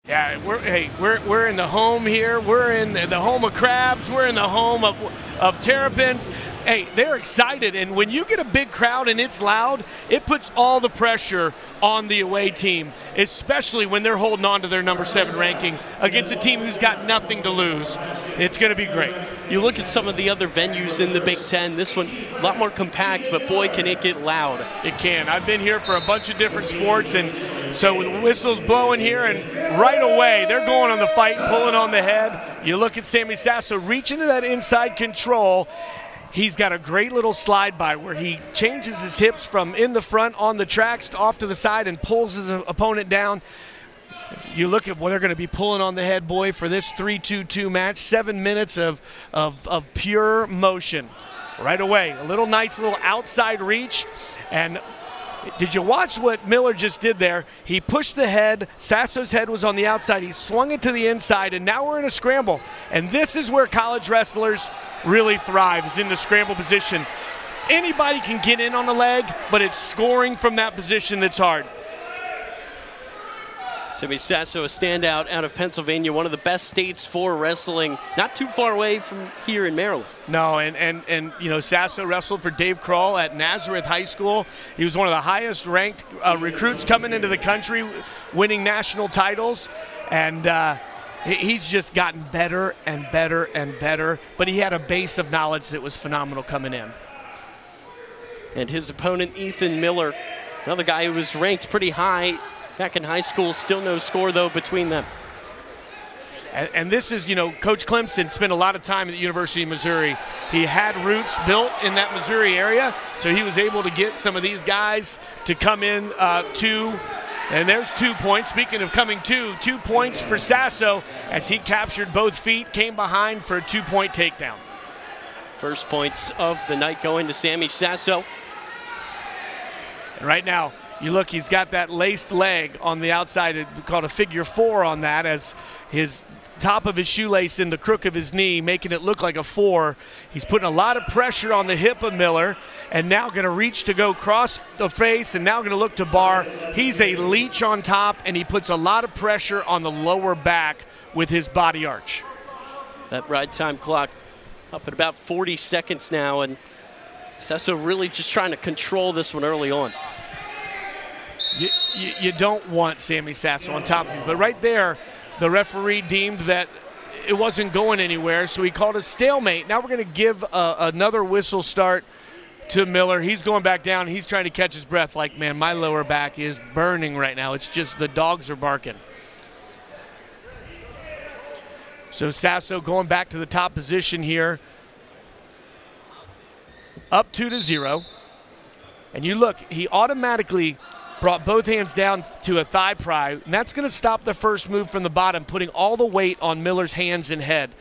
Yeah, we're in the home here. We're in the home of crabs. We're in the home of terrapins. Hey, they're excited, and when you get a big crowd and it's loud, it puts all the pressure on the away team, especially when they're holding on to their number 7 ranking against a team who's got nothing to lose. It's going to be great. You look at some of the other venues in the Big Ten, this one a lot more compact, but boy, can it get loud. It can. I've been here for a bunch of different sports, and so with the whistles blowing here, and right away they're going on the fight, pulling on the head. You look at Sammy Sasso reach into that inside control. He's got a great little slide by where he changes his hips from in the front on the tracks off to the side and pulls his opponent down. You look at what they're going to be pulling on the head, boy, for this 3-2-2 match. 7 minutes of pure motion. Right away, a nice little outside reach. And did you watch what Miller just did there? He pushed the head. Sasso's head was on the outside. He swung it to the inside, and now we're in a scramble. And this is where college wrestlers really thrive, is in the scramble position. Anybody can get in on the leg, but it's scoring from that position that's hard. Sammy Sasso, a standout out of Pennsylvania, one of the best states for wrestling, not too far away from here in Maryland. No, and you know, Sasso wrestled for Dave Krall at Nazareth High School. He was one of the highest ranked recruits coming into the country, winning national titles, and he's just gotten better and better and better, but he had a base of knowledge that was phenomenal coming in. And his opponent, Ethen Miller, another guy who was ranked pretty high back in high school. Still no score, though, between them. And this is, you know, Coach Clemson spent a lot of time at the University of Missouri. He had roots built in that Missouri area, so he was able to get some of these guys to come in and there's 2 points. Speaking of coming 2 points for Sasso as he captured both feet, came behind for a 2-point takedown. First points of the night going to Sammy Sasso. And right now, you look, he's got that laced leg on the outside, called a figure 4 on that, as his top of his shoelace in the crook of his knee, making it look like a 4. He's putting a lot of pressure on the hip of Miller, and now going to reach to go cross the face, and now going to look to bar. He's a leech on top, and he puts a lot of pressure on the lower back with his body arch. That ride time clock up at about 40 seconds now, and Sasso really just trying to control this one early on. You don't want Sammy Sasso on top of you, but right there, the referee deemed that it wasn't going anywhere, so he called a stalemate. Now we're going to give another whistle start to Miller. He's going back down. He's trying to catch his breath like, man, my lower back is burning right now. It's just the dogs are barking. So Sasso going back to the top position here. Up 2-0. And you look, he automatically brought both hands down to a thigh pry, and that's going to stop the first move from the bottom, putting all the weight on Miller's hands and head.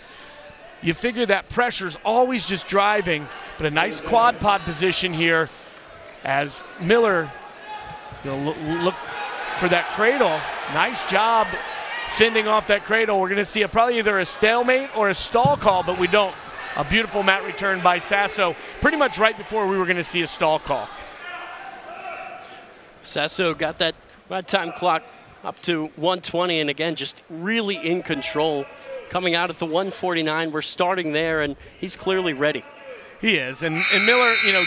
You figure that pressure's always just driving, but a nice quad pod position here as Miller going to look for that cradle. Nice job fending off that cradle. We're going to see probably either a stalemate or a stall call, but we don't. A beautiful mat return by Sasso, pretty much right before we were going to see a stall call. Sasso got that ride time clock up to 120, and again, just really in control. Coming out at the 149, we're starting there, and he's clearly ready. He is, and Miller, you know,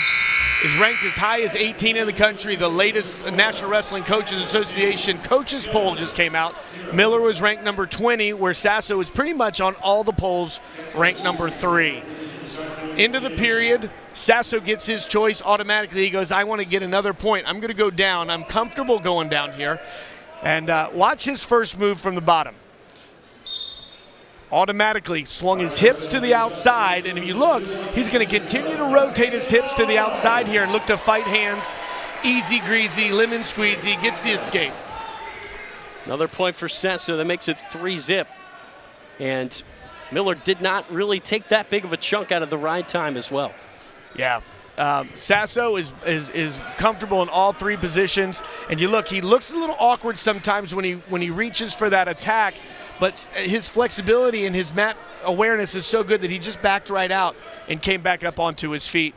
is ranked as high as 18 in the country. The latest National Wrestling Coaches Association coaches poll just came out. Miller was ranked number 20, where Sasso is pretty much on all the polls ranked number 3. Into the period, Sasso gets his choice automatically. He goes, I want to get another point. I'm going to go down. I'm comfortable going down here. And watch his first move from the bottom. Automatically swung his hips to the outside, and if you look, he's going to continue to rotate his hips to the outside here and look to fight hands. Easy greasy, lemon squeezy, gets the escape. Another point for Sasso that makes it 3-zip. And Miller did not really take that big of a chunk out of the ride time as well. Yeah. Sasso is comfortable in all 3 positions, and you look, he looks a little awkward sometimes when he reaches for that attack, but his flexibility and his mat awareness is so good that he just backed right out and came back up onto his feet.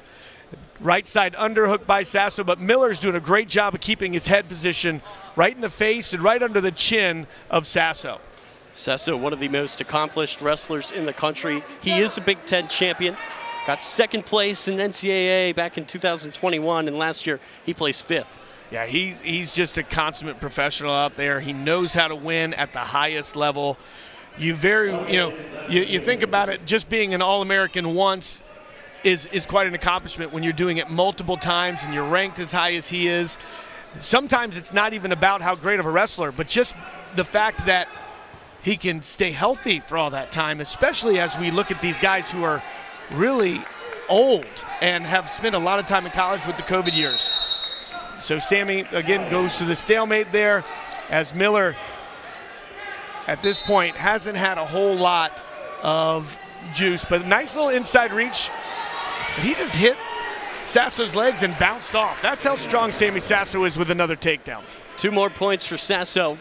Right side underhook by Sasso, but Miller's doing a great job of keeping his head position right in the face and right under the chin of Sasso. Sasso, one of the most accomplished wrestlers in the country. He is a Big Ten champion. Got second place in NCAA back in 2021, and last year he placed 5th. Yeah, he's just a consummate professional out there. He knows how to win at the highest level. You think about it, just being an All-American once is quite an accomplishment when you're doing it multiple times and you're ranked as high as he is. Sometimes it's not even about how great of a wrestler, but just the fact that he can stay healthy for all that time, especially as we look at these guys who are really old and have spent a lot of time in college with the COVID years. So Sammy, again, goes to the stalemate there as Miller, at this point, hasn't had a whole lot of juice, but a nice little inside reach. He just hit Sasso's legs and bounced off. That's how strong Sammy Sasso is with another takedown. 2 more points for Sasso.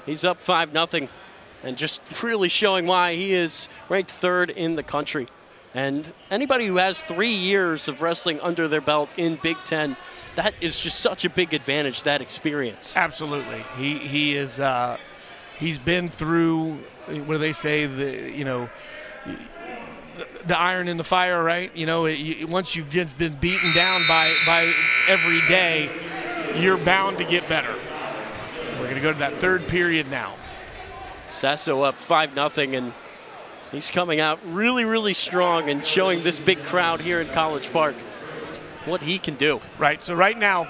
He's up 5-0, and just really showing why he is ranked 3rd in the country. And anybody who has 3 years of wrestling under their belt in Big Ten, that is just such a big advantage, that experience. Absolutely. He is he's been through, what do they say, the iron in the fire, right? Once you've just been beaten down by every day, you're bound to get better. We're going to go to that 3rd period now. Sasso up 5-0, and he's coming out really, really strong and showing this big crowd here in College Park what he can do. Right, so right now,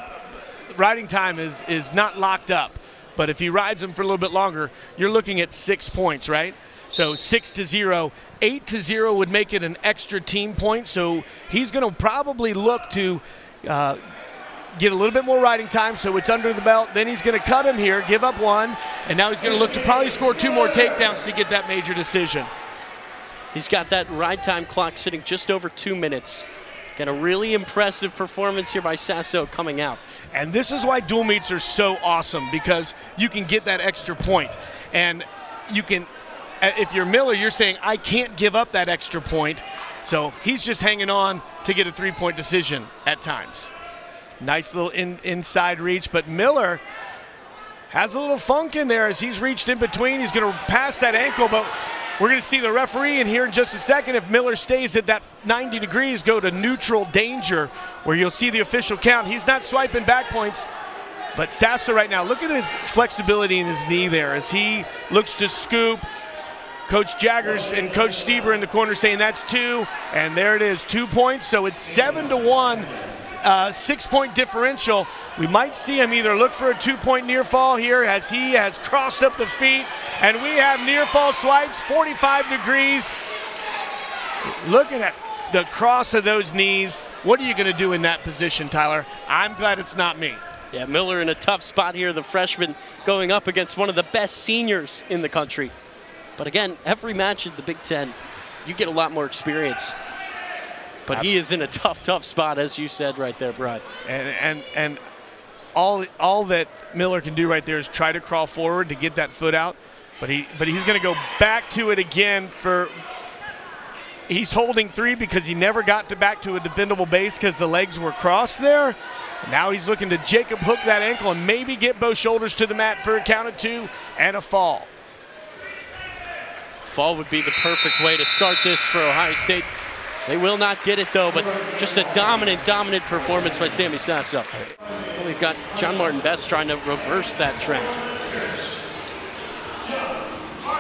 riding time is not locked up, but if he rides them for a little bit longer, you're looking at 6 points, right? So 6-0, 8-0 would make it an extra team point, so he's going to probably look to get a little bit more riding time, so it's under the belt. Then he's going to cut him here, give up 1, and now he's going to look to probably score 2 more takedowns to get that major decision. He's got that ride time clock sitting just over 2 minutes. Got a really impressive performance here by Sasso coming out. And this is why dual meets are so awesome, because you can get that extra point. And you can, if you're Miller, you're saying, I can't give up that extra point. So he's just hanging on to get a 3-point decision at times. Nice little inside reach, but Miller has a little funk in there as he's reached in between. He's going to pass that ankle, but we're going to see the referee in here in just a second. If Miller stays at that 90 degrees, go to neutral danger, where you'll see the official count. He's not swiping back points, but Sasso right now, look at his flexibility in his knee there as he looks to scoop. Coach Jaggers and Coach Stieber in the corner saying that's 2, and there it is, 2 points. So it's 7-1, 6-point differential. We might see him either look for a 2-point near fall here as he has crossed up the feet, and we have near fall swipes, 45 degrees. Looking at the cross of those knees, what are you going to do in that position, Tyler? I'm glad it's not me. Yeah, Miller in a tough spot here, the freshman going up against one of the best seniors in the country. But again, every match in the Big Ten, you get a lot more experience. But he is in a tough spot, as you said right there, Brad. And all that Miller can do right there is try to crawl forward to get that foot out. But he's going to go back to it again for. He's holding 3 because he never got back to a defendable base because the legs were crossed there. Now he's looking to Jacob hook that ankle and maybe get both shoulders to the mat for a count of 2 and a fall. Fall would be the perfect way to start this for Ohio State. They will not get it, though, but just a dominant performance by Sammy Sasso. Well, we've got John Martin Best trying to reverse that trend.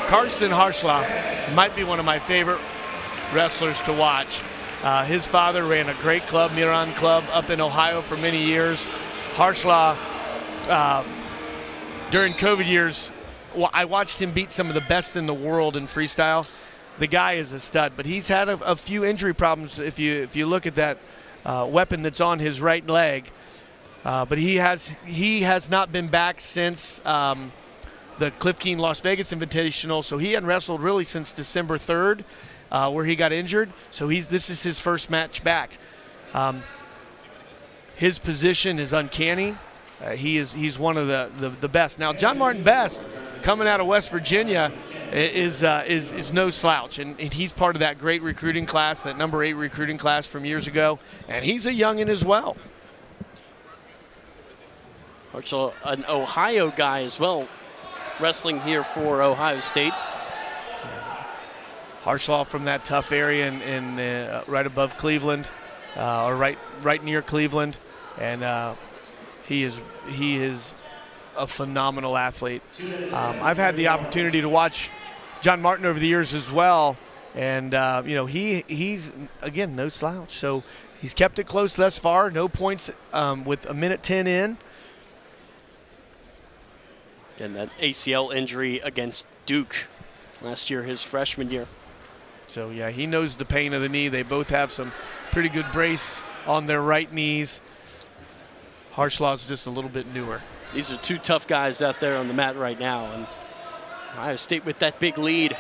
Carson Kharchla might be one of my favorite wrestlers to watch. His father ran a great club, Miran Club, up in Ohio for many years. Kharchla, during COVID years, I watched him beat some of the best in the world in freestyle. The guy is a stud, but he's had a few injury problems if you look at that weapon that's on his right leg. But he has not been back since the Cliff Keen Las Vegas Invitational, so he hadn't wrestled really since December 3rd, where he got injured. So this is his first match back. His position is uncanny. He's one of the best. Now, John Martin Best, coming out of West Virginia, is no slouch, and he's part of that great recruiting class, that number 8 recruiting class from years ago, and he's a youngin' as well. Also, an Ohio guy as well, wrestling here for Ohio State. Kharchla from that tough area in right above Cleveland, or right near Cleveland, and he is a phenomenal athlete. I've had the opportunity to watch John Martin over the years as well, and you know, he's again no slouch. So he's kept it close thus far. No points with a minute 10 in. And that ACL injury against Duke last year, his freshman year. So yeah, he knows the pain of the knee. They both have some pretty good brace on their right knees. Kharchla's just a little bit newer. These are two tough guys out there on the mat right now, and Ohio State with that big lead.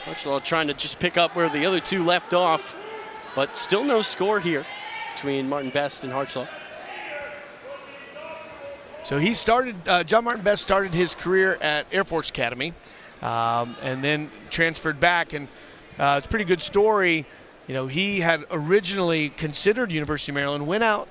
Kharchla trying to just pick up where the other two left off, but still no score here between Martin Best and Kharchla. So he started, John Martin Best started his career at Air Force Academy, and then transferred back, and it's a pretty good story. You know, he had originally considered University of Maryland, went out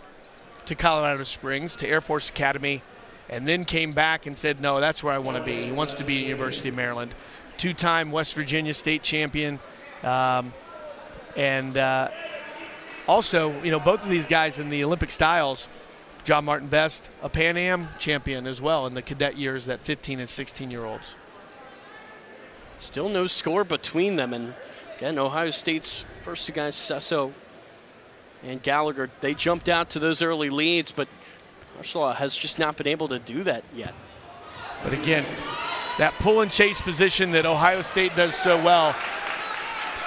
to Colorado Springs to Air Force Academy, and then came back and said, no, that's where I want to be. He wants to be at University of Maryland. Two-time West Virginia state champion. Also, you know, both of these guys in the Olympic styles, John Martin Best, a Pan Am champion as well in the cadet years, that 15 and 16-year-olds. Still no score between them, and again, Ohio State's first two guys, Sasso and Gallagher, they jumped out to those early leads, but Kharchla has just not been able to do that yet. But again, that pull and chase position that Ohio State does so well,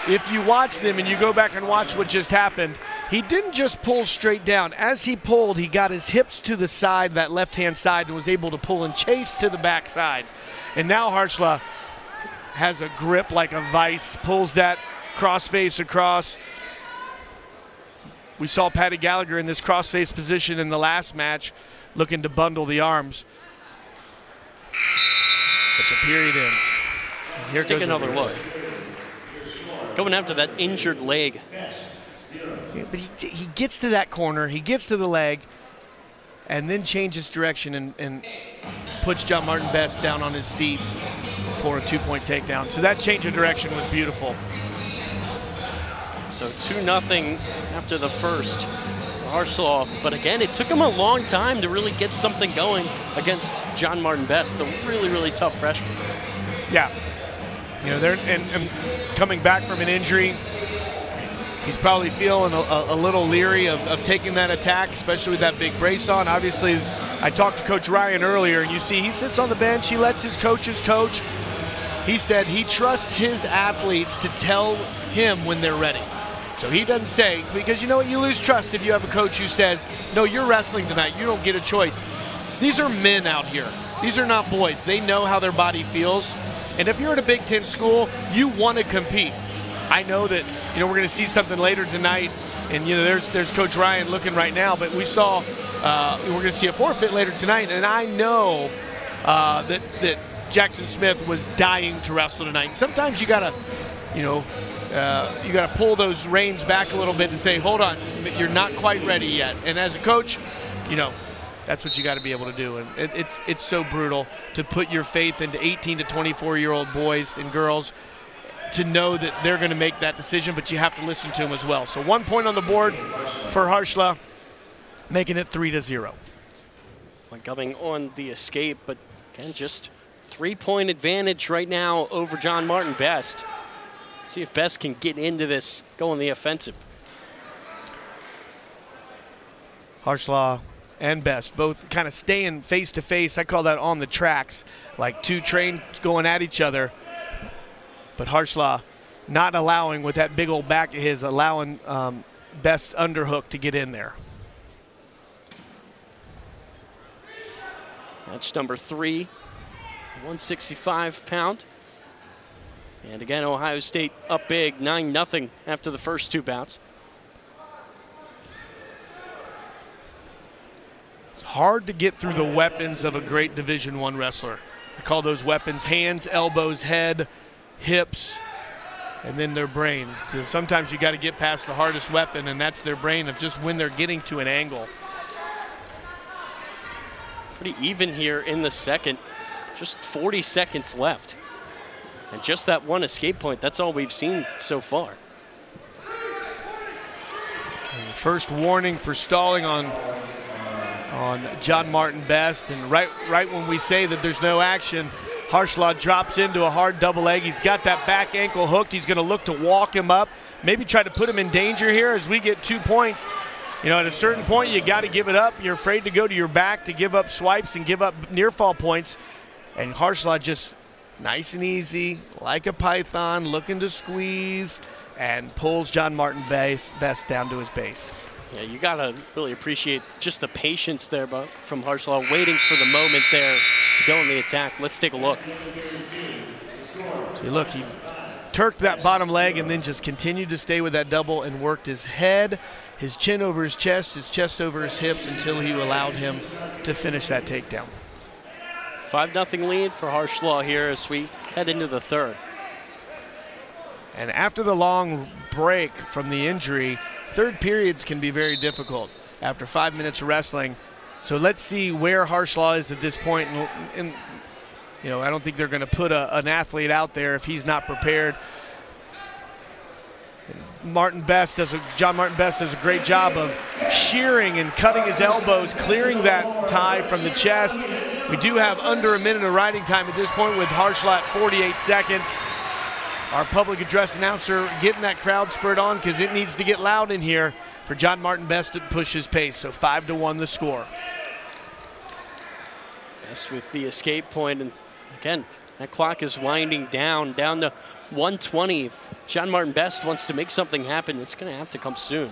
if you watch them and you go back and watch what just happened, he didn't just pull straight down. As he pulled, he got his hips to the side, that left-hand side, and was able to pull and chase to the backside. And now Kharchla has a grip like a vice, pulls that crossface across. We saw Patty Gallagher in this crossface position in the last match, looking to bundle the arms. But the period ends. Here Let's take another look. Going after that injured leg. Yeah, but he gets to that corner, he gets to the leg, and then changes direction and puts John Martin Best down on his seat for a two-point takedown. So that change of direction was beautiful. So 2-0 after the first. Kharchla, but again, it took him a long time to really get something going against John Martin Best, the really, really tough freshman. Yeah. You know, they're and coming back from an injury, he's probably feeling a little leery of taking that attack, especially with that big brace on. Obviously, I talked to Coach Ryan earlier, and you see he sits on the bench, he lets his coaches coach. He said he trusts his athletes to tell him when they're ready. So he doesn't say, because you know what, you lose trust if you have a coach who says, no, you're wrestling tonight, you don't get a choice. These are men out here. These are not boys. They know how their body feels. And if you're at a Big Ten school, you want to compete. I know that, you know, we're going to see something later tonight, and, you know, there's Coach Ryan looking right now, but we saw, we're going to see a forfeit later tonight, and I know that Jackson Smith was dying to wrestle tonight. And sometimes you got to, you know, you got to pull those reins back a little bit to say, hold on, you're not quite ready yet. And as a coach, you know, that's what you got to be able to do. And it's so brutal to put your faith into 18 to 24-year-old boys and girls to know that they're going to make that decision, but you have to listen to them as well. So 1 point on the board for Kharchla, making it 3-0. Coming on the escape, but again, just 3-point advantage right now over John Martin Best. See if Best can get into this, go on the offensive. Kharchla and Best both kind of staying face to face. I call that on the tracks, like two trains going at each other. But Kharchla not allowing, with that big old back of his, allowing Best underhook to get in there. Match number 3, 165-pound. And again, Ohio State up big, 9-0 after the first two bouts. It's hard to get through the weapons of a great Division I wrestler. I call those weapons hands, elbows, head, hips, and then their brain. So sometimes you got to get past the hardest weapon, and that's their brain, of just when they're getting to an angle. Pretty even here in the second. just 40 seconds left. And just that one escape point, that's all we've seen so far. And first warning for stalling on John Martin Best, and right when we say that there's no action, Kharchla drops into a hard double leg. He's got that back ankle hooked. He's going to look to walk him up, maybe try to put him in danger here as we get 2 points. You know, at a certain point, you got to give it up. You're afraid to go to your back to give up swipes and give up near fall points. And Kharchla just nice and easy, like a python, looking to squeeze, and pulls John Martin Best down to his base. Yeah, you gotta really appreciate just the patience there from Kharchla, waiting for the moment there to go in the attack. Let's take a look. So look, he turked that bottom leg and then just continued to stay with that double and worked his head, his chin over his chest over his hips until he allowed him to finish that takedown. 5-0 lead for Kharchla here as we head into the third. And after the long break from the injury, third periods can be very difficult after 5 minutes of wrestling. So let's see where Kharchla is at this point. And you know, I don't think they're going to put an athlete out there if he's not prepared. John Martin Best does a great job of shearing and cutting his elbows, clearing that tie from the chest. We do have under a minute of riding time at this point with Kharchla at 48 seconds. Our public address announcer getting that crowd spurred on because it needs to get loud in here for John Martin Best to push his pace. So 5-1 the score. Best with the escape point, and again, that clock is winding down to 1:20. If John Martin Best wants to make something happen, it's going to have to come soon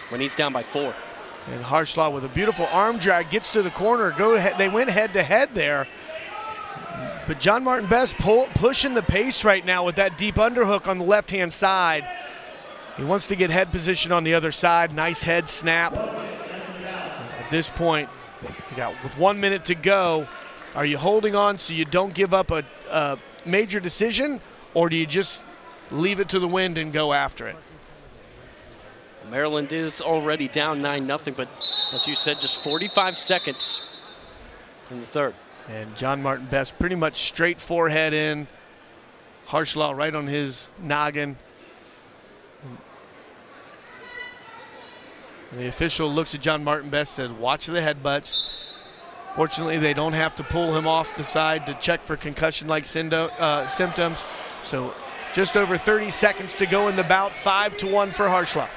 when he's down by 4. And Kharchla with a beautiful arm drag gets to the corner. Go ahead. They went head to head there. But John Martin Best pushing the pace right now with that deep underhook on the left-hand side. He wants to get head position on the other side. Nice head snap. At this point, with 1 minute to go, are you holding on so you don't give up a major decision, or do you just leave it to the wind and go after it? Maryland is already down 9-0, but as you said, just 45 seconds in the third. And John Martin Best pretty much straight forehead in. Kharchla right on his noggin. And the official looks at John Martin Best, said, watch the headbutts. Fortunately, they don't have to pull him off the side to check for concussion-like symptoms. So just over 30 seconds to go in the bout. 5-1 for Kharchla.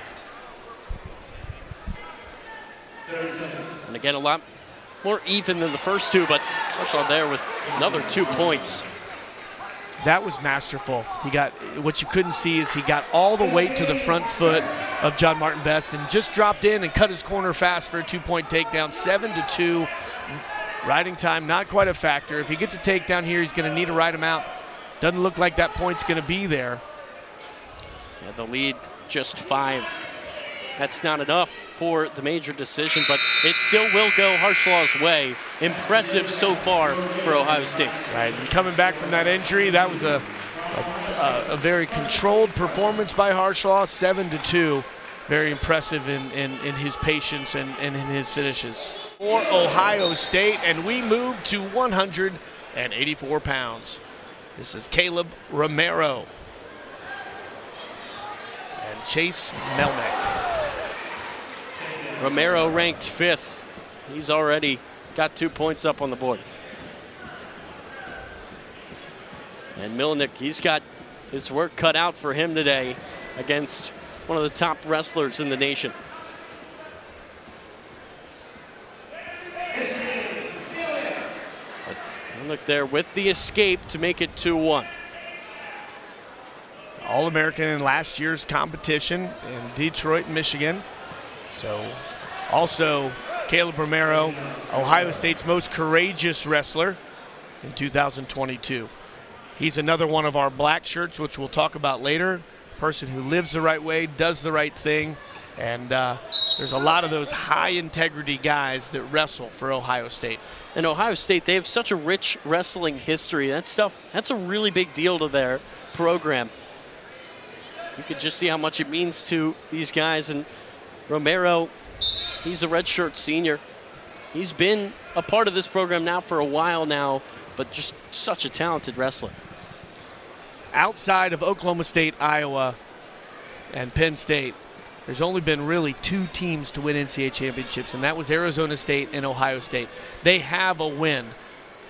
And again, a lot more even than the first two, but Kharchla there with another 2 points. That was masterful. He got, what you couldn't see is he got all the weight to the front foot of John Martin Best and just dropped in and cut his corner fast for a 2-point takedown. 7-2. Riding time, not quite a factor. If he gets a takedown here, he's going to need to ride him out. Doesn't look like that point's going to be there. Yeah, the lead just 5. That's not enough for the major decision, but it still will go Kharchla's way. Impressive so far for Ohio State. Right, and coming back from that injury, that was a very controlled performance by Kharchla. 7-2. Very impressive in his patience and in his finishes. For Ohio State, and we move to 184 pounds. This is Kaleb Romero and Chase Mielnik. Romero ranked 5th. He's already got 2 points up on the board. And Mielnik, he's got his work cut out for him today against one of the top wrestlers in the nation. But Mielnik there with the escape to make it 2-1. All-American in last year's competition in Detroit, Michigan. So also Kaleb Romero, Ohio State's most courageous wrestler in 2022. He's another one of our black shirts, which we'll talk about later. Person who lives the right way, does the right thing, and there's a lot of those high-integrity guys that wrestle for Ohio State. And Ohio State, they have such a rich wrestling history. That stuff, that's a really big deal to their program. You could just see how much it means to these guys. And Romero, he's a redshirt senior. He's been a part of this program now for a while now, but just such a talented wrestler. Outside of Oklahoma State, Iowa, and Penn State, there's only been really 2 teams to win NCAA championships, and that was Arizona State and Ohio State. They have a win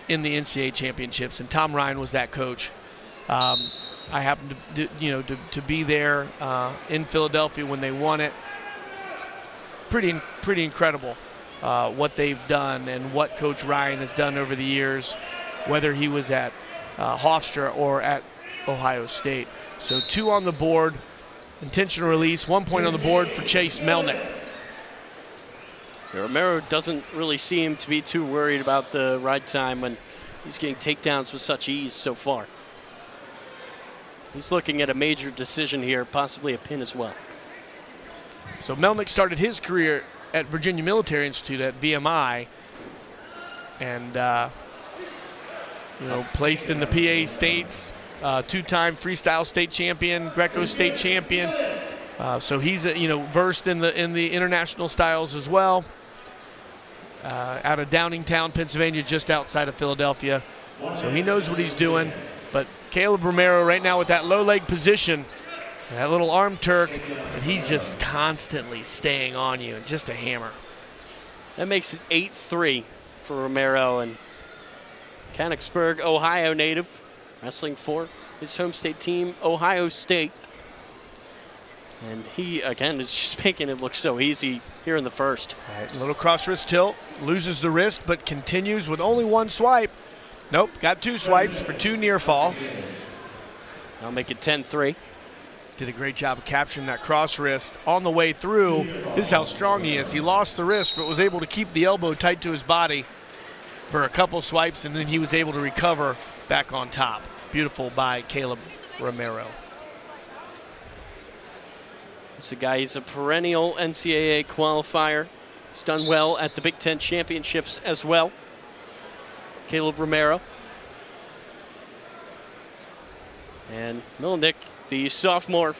in the NCAA championships, and Tom Ryan was that coach. I happened to be there in Philadelphia when they won it. Pretty incredible what they've done and what Coach Ryan has done over the years, whether he was at Hofstra or at Ohio State. So 2 on the board, intentional release, 1 point on the board for Chase Mielnik. Romero doesn't really seem to be too worried about the ride time when he's getting takedowns with such ease so far. He's looking at a major decision here, possibly a pin as well. So Mielnik started his career at Virginia Military Institute at VMI, and placed in the PA states, 2-time freestyle state champion, Greco state champion. So he's versed in the international styles as well. Out of Downingtown, Pennsylvania, just outside of Philadelphia. So he knows what he's doing. But Kaleb Romero right now with that low leg position, that little arm Turk, and he's just constantly staying on you, and just a hammer. That makes it 8-3 for Romero, and Mechanicsburg, Ohio native, wrestling for his home state team, Ohio State. And he, again, is just making it look so easy here in the first. All right, a little cross wrist tilt, loses the wrist, but continues with only 1 swipe. Nope, got 2 swipes for 2 near fall. I'll make it 10-3. Did a great job of capturing that cross wrist on the way through. This is how strong he is. He lost the wrist, but was able to keep the elbow tight to his body for a couple swipes, and then he was able to recover back on top. Beautiful by Kaleb Romero. This is a guy, he's a perennial NCAA qualifier. He's done well at the Big Ten championships as well. Kaleb Romero. And Mielnik, the sophomore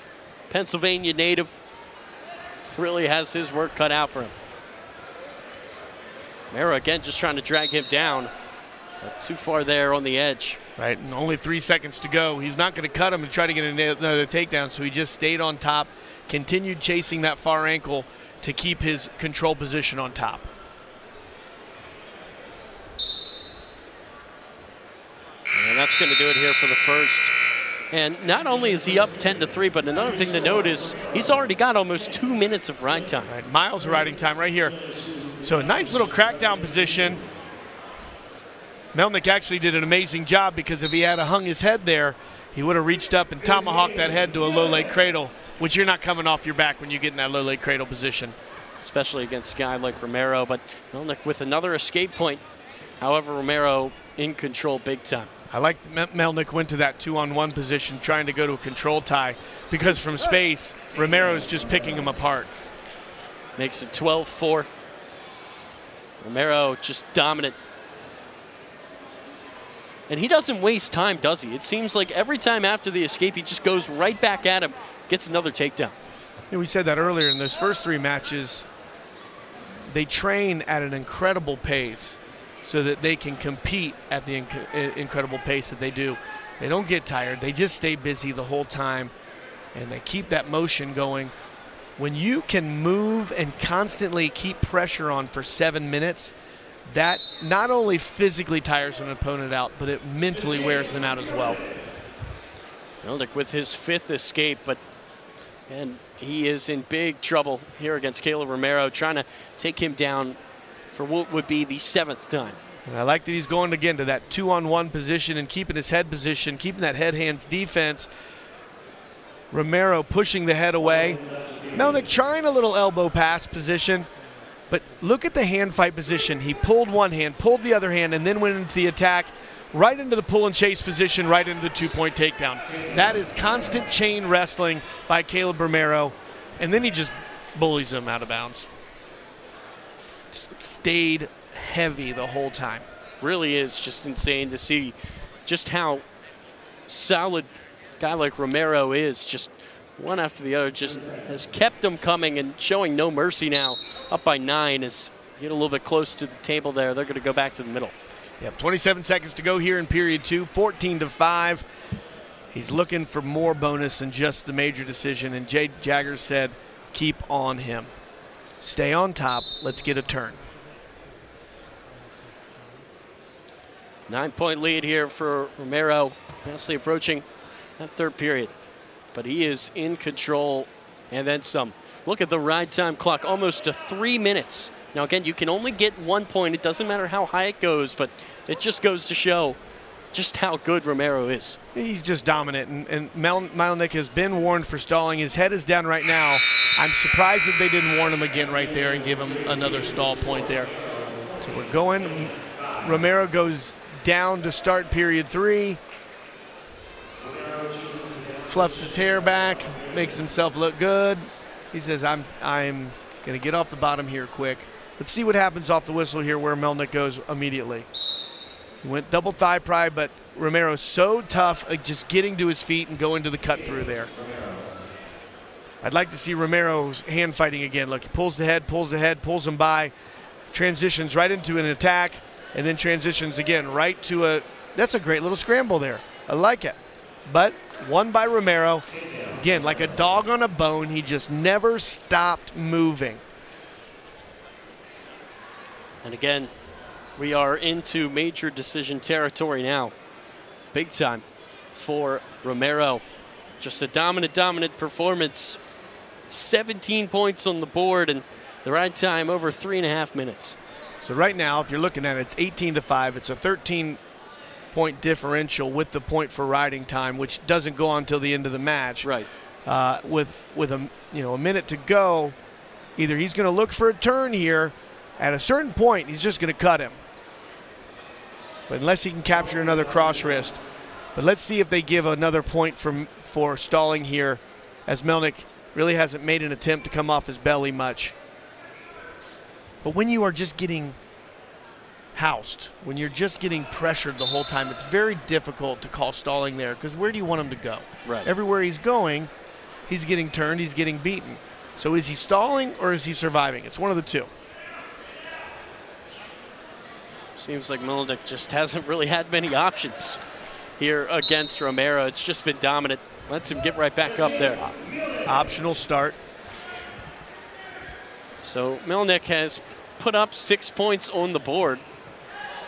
Pennsylvania native, really has his work cut out for him. Romero again just trying to drag him down. But too far there on the edge. Right, and only 3 seconds to go. He's not going to cut him and try to get another takedown, so he just stayed on top, continued chasing that far ankle to keep his control position on top. And that's going to do it here for the first. And not only is he up 10-3, but another thing to note is he's already got almost 2 minutes of ride time. Right, miles of riding time right here. So a nice little crackdown position. Mielnik actually did an amazing job, because if he had hung his head there, he would have reached up and tomahawked that head to a low leg cradle, which you're not coming off your back when you get in that low leg cradle position. Especially against a guy like Romero, but Mielnik with another escape point. However, Romero in control big time. I like Mielnik went to that 2-on-1 position trying to go to a control tie, because from space, Romero's just picking him apart. Makes it 12-4. Romero just dominant. And he doesn't waste time, does he? It seems like every time after the escape, he just goes right back at him, gets another takedown. Yeah, we said that earlier in those first 3 matches. They train at an incredible pace so that they can compete at the incredible pace that they do. They don't get tired. They just stay busy the whole time, and they keep that motion going. When you can move and constantly keep pressure on for 7 minutes, that not only physically tires an opponent out, but it mentally wears them out as well. Mielnik with his 5th escape, but and he is in big trouble here against Kaleb Romero, trying to take him down for what would be the 7th time. And I like that he's going again to that 2-on-1 position and keeping his head position, keeping that head-hands defense. Romero pushing the head away. Mielnik trying a little elbow pass position, but look at the hand fight position. He pulled one hand, pulled the other hand, and then went into the attack, right into the pull and chase position, right into the 2-point takedown. That is constant chain wrestling by Kaleb Romero, and then he just bullies him out of bounds. Just stayed heavy the whole time. Really is just insane to see just how solid a guy like Romero is. Just one after the other, just has kept them coming and showing no mercy now. Up by 9 as you get a little bit close to the table there. They're going to go back to the middle. Yep, 27 seconds to go here in period 2, 14-5. He's looking for more bonus than just the major decision, and Jay Jagger said, keep on him. Stay on top. Let's get a turn. 9-point lead here for Romero, fastly approaching that third period. But he is in control and then some. Look at the ride time clock, almost to 3 minutes. Now again, you can only get 1 point. It doesn't matter how high it goes, but it just goes to show just how good Romero is. He's just dominant, and Mielnik has been warned for stalling. His head is down right now. I'm surprised that they didn't warn him again right there and give him another stall point there. So we're going. Romero goes down to start period 3. Fluffs his hair back, makes himself look good. He says, I'm going to get off the bottom here quick. Let's see what happens off the whistle here where Mielnik goes immediately. He went double thigh pry, but Romero's so tough at just getting to his feet and going to the cut through there. I'd like to see Romero's hand fighting again. Look, he pulls the head, pulls him by, transitions right into an attack, and then transitions again right to a, that's a great little scramble there. I like it. But won by Romero. Again, like a dog on a bone, he just never stopped moving. And again, we are into major decision territory now. Big time for Romero. Just a dominant performance. 17 points on the board, and the ride time over 3.5 minutes. So right now, if you're looking at it, it's 18-5. It's a 13-point differential with the point for riding time, which doesn't go on until the end of the match. Right. With a minute to go, either he's going to look for a turn here. At a certain point, he's just going to cut him. But unless he can capture another cross wrist. But let's see if they give another point for stalling here, as Mielnik really hasn't made an attempt to come off his belly much. But when you are just getting housed, when you're just getting pressured the whole time, it's very difficult to call stalling there, because where do you want him to go? Right. Everywhere he's going, he's getting turned, he's getting beaten. So is he stalling or is he surviving? It's one of the two. Seems like Mielnik just hasn't really had many options here against Romero. It's just been dominant. Lets him get right back up there. Optional start. So Mielnik has put up 6 points on the board,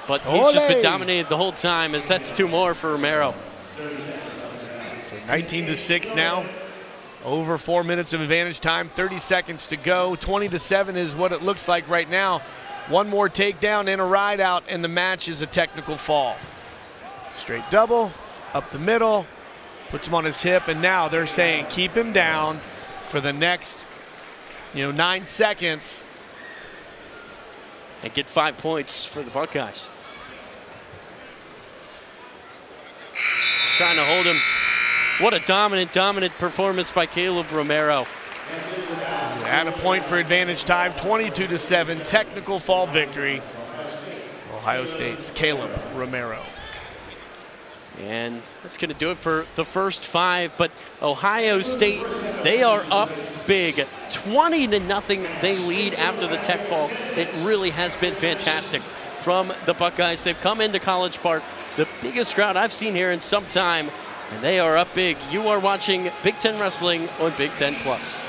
but he's just been dominated the whole time, as that's 2 more for Romero. So 19-6 now. Over 4 minutes of advantage time, 30 seconds to go. 20-7 is what it looks like right now. One more takedown and a ride out, and the match is a technical fall. Straight double, up the middle, puts him on his hip, and now they're saying keep him down for the next 9 seconds. And get 5 points for the Buckeyes. Trying to hold him. What a dominant performance by Kaleb Romero. Add a point for advantage time, 22-7, technical fall victory. Ohio State's Kaleb Romero. And that's going to do it for the first 5, but Ohio State, they are up big. 20-0, they lead after the tech fall. It really has been fantastic from the Buckeyes. They've come into College Park, the biggest crowd I've seen here in some time, and they are up big. You are watching Big Ten Wrestling on Big Ten Plus.